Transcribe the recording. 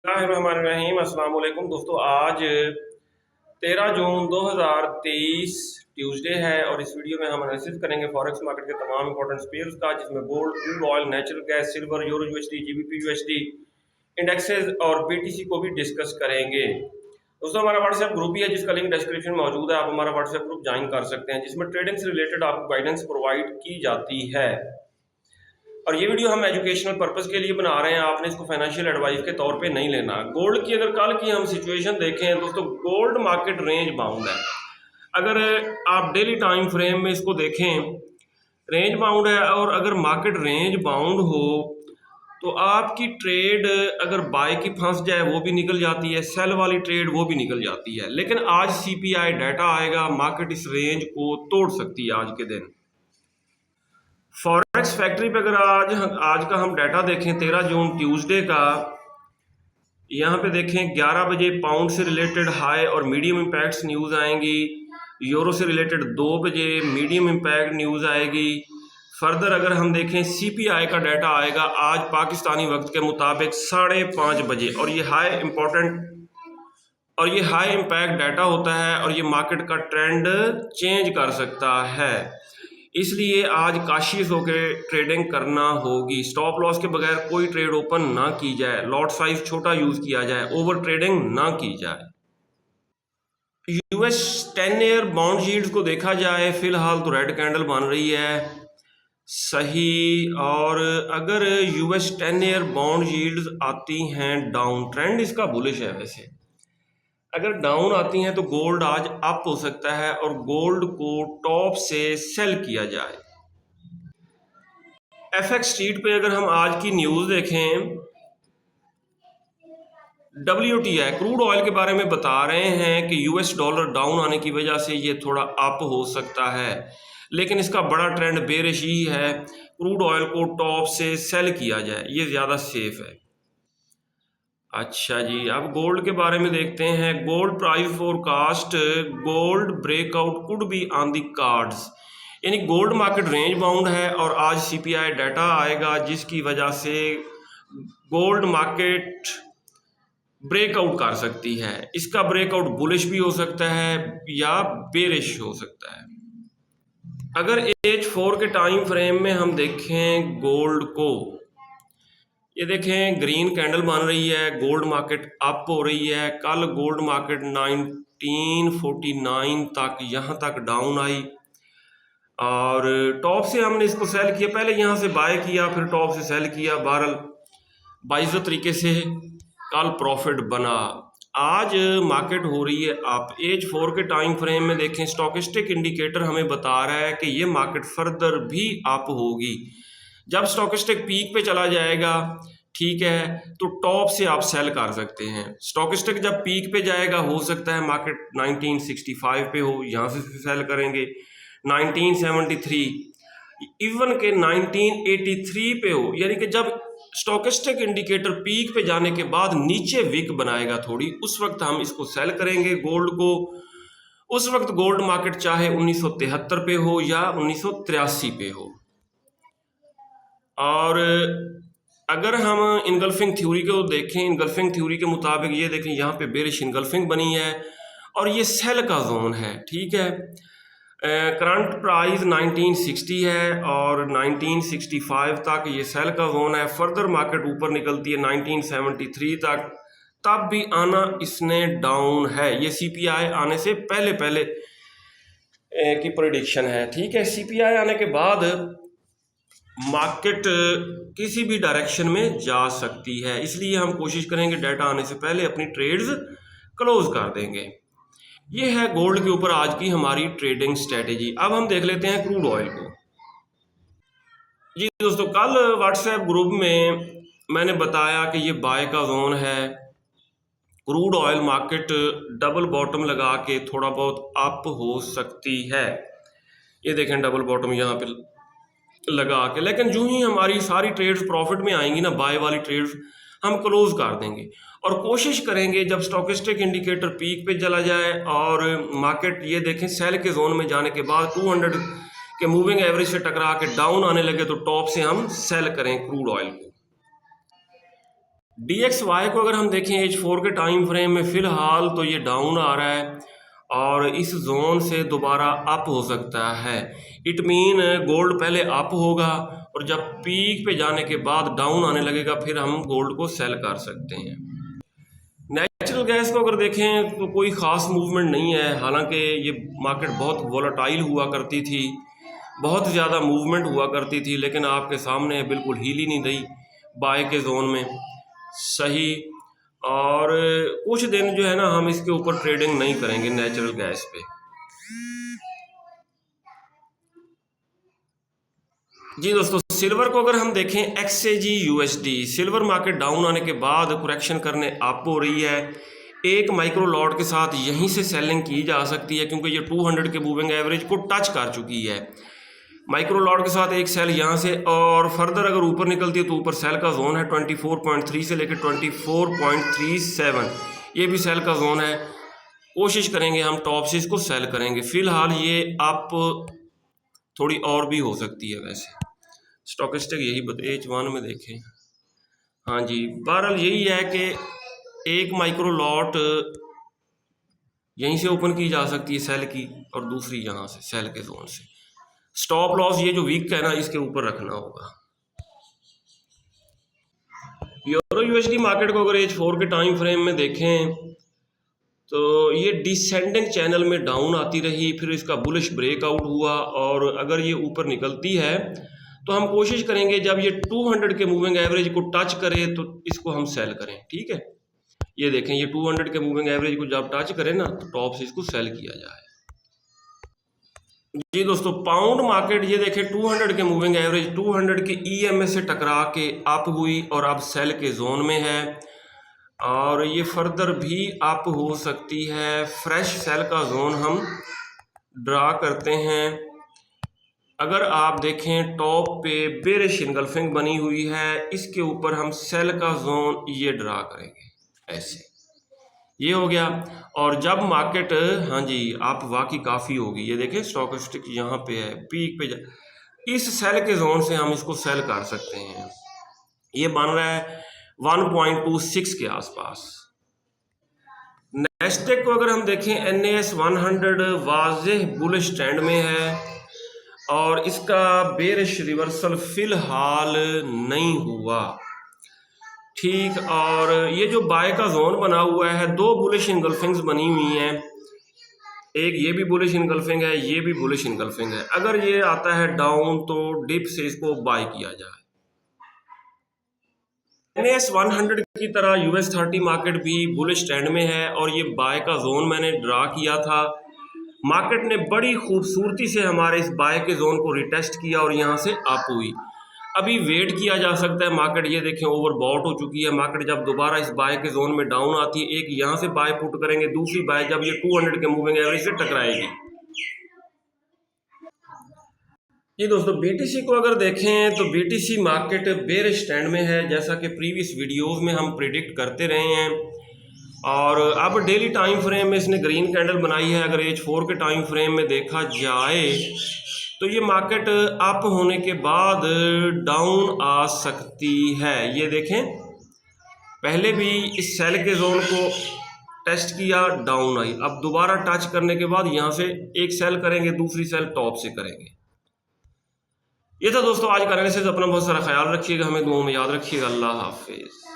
बिस्मिल्लाहिर्रहमानिर्रहीम। अस्सलाम वालेकुम दोस्तों। आज 13 जून 2023 ट्यूसडे है और इस वीडियो में हम एनालिसिस करेंगे फॉरेक्स मार्केट के तमाम इंपॉर्टेंट पेयर्स का, जिसमें gold, crude oil, natural gas, silver, euro USD, GBP USD indexes और बीटीसी को भी डिस्कस करेंगे। दोस्तों, हमारा व्हाट्सएप ग्रुप भी है जिसका लिंक डिस्क्रिप्शन में मौजूद है। आप हमारा व्हाट्सएप ग्रुप ज्वाइन कर सकते हैं, जिसमें ट्रेडिंग से रिलेटेड आपको गाइडेंस प्रोवाइड की जाती है। और ये वीडियो हम एजुकेशनल पर्पस के लिए बना रहे हैं, आपने इसको फाइनेंशियल एडवाइस के तौर पे नहीं लेना। गोल्ड की अगर कल की हम सिचुएशन देखें दोस्तों, गोल्ड मार्केट रेंज बाउंड है। अगर आप डेली टाइम फ्रेम में इसको देखें, रेंज बाउंड है। और अगर मार्केट रेंज बाउंड हो तो आपकी ट्रेड अगर बाय की फंस जाए वो भी निकल जाती है, सेल वाली ट्रेड वो भी निकल जाती है। लेकिन आज सीपीआई डाटा आएगा, मार्केट इस रेंज को तोड़ सकती है आज के दिन। फॉरेक्स फैक्ट्री पे अगर आज का हम डाटा देखें, 13 जून ट्यूसडे का, यहाँ पे देखें 11 बजे पाउंड से रिलेटेड हाई और मीडियम इम्पैक्ट्स न्यूज़ आएंगी। यूरो से रिलेटेड 2 बजे मीडियम इम्पैक्ट न्यूज़ आएगी। फर्दर अगर हम देखें सीपीआई का डाटा आएगा आज पाकिस्तानी वक्त के मुताबिक 5:30 बजे, और ये हाई इम्पैक्ट डाटा होता है और ये मार्केट का ट्रेंड चेंज कर सकता है। इसलिए आज काशिश होकर ट्रेडिंग करना होगी। स्टॉप लॉस के बगैर कोई ट्रेड ओपन ना की जाए, लॉट साइज छोटा यूज किया जाए, ओवर ट्रेडिंग ना की जाए। यूएस 10 ईयर बॉन्ड यील्ड्स को देखा जाए, फिलहाल तो रेड कैंडल बन रही है सही। और अगर यूएस 10 ईयर बॉन्ड यील्ड्स आती हैं डाउन, ट्रेंड इसका बुलिश है वैसे, अगर डाउन आती हैं तो गोल्ड आज अप हो सकता है और गोल्ड को टॉप से सेल किया जाए। एफएक्स स्ट्रीट पे अगर हम आज की न्यूज़ देखें, WTI क्रूड ऑयल के बारे में बता रहे हैं कि यूएस डॉलर डाउन आने की वजह से ये थोड़ा अप हो सकता है, लेकिन इसका बड़ा ट्रेंड बेरिश ही है। क्रूड ऑयल को टॉप से सेल किया जाए, ये ज़्यादा सेफ है। अच्छा जी, अब गोल्ड के बारे में देखते हैं। Gold price forecast, gold breakout could be on the cards, यानी गोल्ड मार्केट रेंज बाउंड है और आज सीपीआई डाटा आएगा जिसकी वजह से गोल्ड मार्केट ब्रेकआउट कर सकती है। इसका ब्रेकआउट बुलिश भी हो सकता है या बेरिश हो सकता है। अगर H4 के टाइम फ्रेम में हम देखें गोल्ड को, ये देखें ग्रीन कैंडल बन रही है, गोल्ड मार्केट अप हो रही है। कल गोल्ड मार्केट 1949 तक यहाँ तक डाउन आई और टॉप से हमने इसको सेल किया, पहले यहाँ से बाय किया फिर टॉप से सेल किया। बहरहाल बाइज़ तरीके से कल प्रॉफिट बना। आज मार्केट हो रही है अप। H4 के टाइम फ्रेम में देखें, स्टॉकिस्टिक इंडिकेटर हमें बता रहा है कि ये मार्केट फर्दर भी अप होगी। जब स्टॉकिस्टिक पीक पे चला जाएगा, ठीक है, तो टॉप से आप सेल कर सकते हैं। स्टॉकिस्टिक जब पीक पे जाएगा, हो सकता है मार्केट 1965 पे हो, यहाँ से सेल करेंगे। 1973 इवन के 1983 पे हो, यानी कि जब स्टॉकिस्टिक इंडिकेटर पीक पे जाने के बाद नीचे विक बनाएगा थोड़ी, उस वक्त हम इसको सेल करेंगे गोल्ड को। उस वक्त गोल्ड मार्केट चाहे 1973 पे हो या 1983 पे हो। और अगर हम इनगल्फिंग थ्योरी को देखें, इनगल्फिंग थ्योरी के मुताबिक ये देखें यहाँ पे बेरिश इनगल्फिंग बनी है और ये सेल का जोन है, ठीक है। करंट प्राइस 1960 है और 1965 तक ये सेल का जोन है। फर्दर मार्केट ऊपर निकलती है 1973 तक, तब भी आना इसने डाउन है। ये सीपीआई आने से पहले पहले की प्रेडिक्शन है, ठीक है। सीपीआई आने के बाद मार्केट किसी भी डायरेक्शन में जा सकती है, इसलिए हम कोशिश करेंगे डाटा आने से पहले अपनी ट्रेड्स क्लोज कर देंगे। ये है गोल्ड के ऊपर आज की हमारी ट्रेडिंग स्ट्रेटेजी। अब हम देख लेते हैं क्रूड ऑयल को। जी दोस्तों, कल व्हाट्सएप ग्रुप में मैंने बताया कि ये बाय का जोन है। Crude oil market double bottom लगा के थोड़ा बहुत अप हो सकती है। ये देखें डबल बॉटम यहाँ पे लगा के, लेकिन जो ही हमारी सारी ट्रेड्स प्रॉफिट में आएंगी ना, बाय वाली ट्रेड्स हम क्लोज कर देंगे। और कोशिश करेंगे जब स्टॉकिस्टिक इंडिकेटर पीक पे चला जाए और मार्केट ये देखें सेल के जोन में जाने के बाद 200 के मूविंग एवरेज से टकरा के डाउन आने लगे तो टॉप से हम सेल करें क्रूड ऑयल को। DXY को अगर हम देखें H4 के टाइम फ्रेम में फ़िलहाल तो ये डाउन आ रहा है और इस जोन से दोबारा अप हो सकता है। इट मीन गोल्ड पहले अप होगा और जब पीक पे जाने के बाद डाउन आने लगेगा फिर हम गोल्ड को सेल कर सकते हैं। नेचुरल गैस को अगर देखें तो कोई ख़ास मूवमेंट नहीं है, हालांकि ये मार्केट बहुत वॉलेटाइल हुआ करती थी, बहुत ज़्यादा मूवमेंट हुआ करती थी, लेकिन आपके सामने बिल्कुल हिल ही नहीं रही बाय के जोन में सही। और कुछ दिन जो है ना हम इसके ऊपर ट्रेडिंग नहीं करेंगे नेचुरल गैस पे। जी दोस्तों, सिल्वर को अगर हम देखें XAG USD, silver market down आने के बाद करेक्शन करने अप हो रही है। एक माइक्रो लॉट के साथ यहीं से सेलिंग की जा सकती है क्योंकि ये 200 के मूविंग एवरेज को टच कर चुकी है। माइक्रो लॉट के साथ एक सेल यहाँ से और फर्दर अगर ऊपर निकलती है तो ऊपर सेल का जोन है 24.3 से लेकर 24.37, ये भी सेल का जोन है। कोशिश करेंगे हम टॉप से इसको सेल करेंगे। फिलहाल ये अप थोड़ी और भी हो सकती है, वैसे स्टॉकिस्टिक यही H1 में देखें। हाँ जी, बहरहाल यही है कि एक माइक्रो लॉट यहीं से ओपन की जा सकती है सेल की और दूसरी यहाँ से सेल के जोन से। स्टॉप लॉस ये जो वीक है ना इसके ऊपर रखना होगा। यूरो USD मार्केट को अगर H4 के टाइम फ्रेम में देखें तो ये डिसेंडिंग चैनल में डाउन आती रही, फिर इसका बुलिश ब्रेकआउट हुआ और अगर ये ऊपर निकलती है तो हम कोशिश करेंगे जब ये 200 के मूविंग एवरेज को टच करे तो इसको हम सेल करें। ठीक है, ये देखें ये 200 के मूविंग एवरेज को जब टच करें ना तो टॉप से इसको सेल किया जाए। जी दोस्तों, पाउंड मार्केट ये देखें 200 के मूविंग एवरेज 200 के EMA से टकरा के अप हुई और अब सेल के जोन में है और ये फर्दर भी अप हो सकती है। फ्रेश सेल का जोन हम ड्रा करते हैं। अगर आप देखें टॉप पे बेरिश इनगल्फिंग बनी हुई है, इसके ऊपर हम सेल का जोन ये ड्रा करेंगे, ऐसे ये हो गया। और जब मार्केट, हाँ जी आप वाकई काफ़ी होगी, ये देखें स्टॉकिस्टिक यहाँ पे है पीक पे, इस सेल के जोन से हम इसको सेल कर सकते हैं। ये बन रहा है 1.26 के आसपास। नेस्टेक को अगर हम देखें NAS 100 वाज़ेह बुलिश ट्रेंड में है और इसका बेरिश रिवर्सल फिलहाल नहीं हुआ। ठीक, और ये जो बाय का जोन बना हुआ है, दो बुलिश इनगल्फिंग्स बनी हुई हैं, एक ये भी बुलिश इनगल्फिंग है, ये भी बुलिश इनगल्फिंग है। अगर ये आता है डाउन तो डिप से इसको बाय किया जाए। NAS 100 की तरह US 30 मार्केट भी बुलिश ट्रेंड में है और ये बाय का जोन मैंने ड्रा किया था। मार्केट ने बड़ी खूबसूरती से हमारे इस बाय के जोन को रिटेस्ट किया और यहाँ से अप हुई। अभी वेट किया जा सकता है। मार्केट ये देखें ओवरबॉट हो चुकी है। मार्केट जब दोबारा इस बाय के जोन में डाउन आती है, एक यहाँ से बाय पुट करेंगे, दूसरी बाय जब ये 200 के मूविंग एवरेज से टकराएगी। जी दोस्तों, BTC को अगर देखें तो BTC मार्केट बेरिश ट्रेंड में है, जैसा कि प्रीवियस वीडियोस में हम प्रिडिक्ट करते रहे हैं। और अब डेली टाइम फ्रेम में इसने ग्रीन कैंडल बनाई है। अगर H4 के टाइम फ्रेम में देखा जाए तो ये मार्केट अप होने के बाद डाउन आ सकती है। ये देखें पहले भी इस सेल के जोन को टेस्ट किया, डाउन आई, अब दोबारा टच करने के बाद यहाँ से एक सेल करेंगे, दूसरी सेल टॉप से करेंगे। ये था दोस्तों आज का एनालिसिस। अपना बहुत सारा ख्याल रखिएगा, हमें दुआओं में याद रखिएगा। अल्लाह हाफिज़।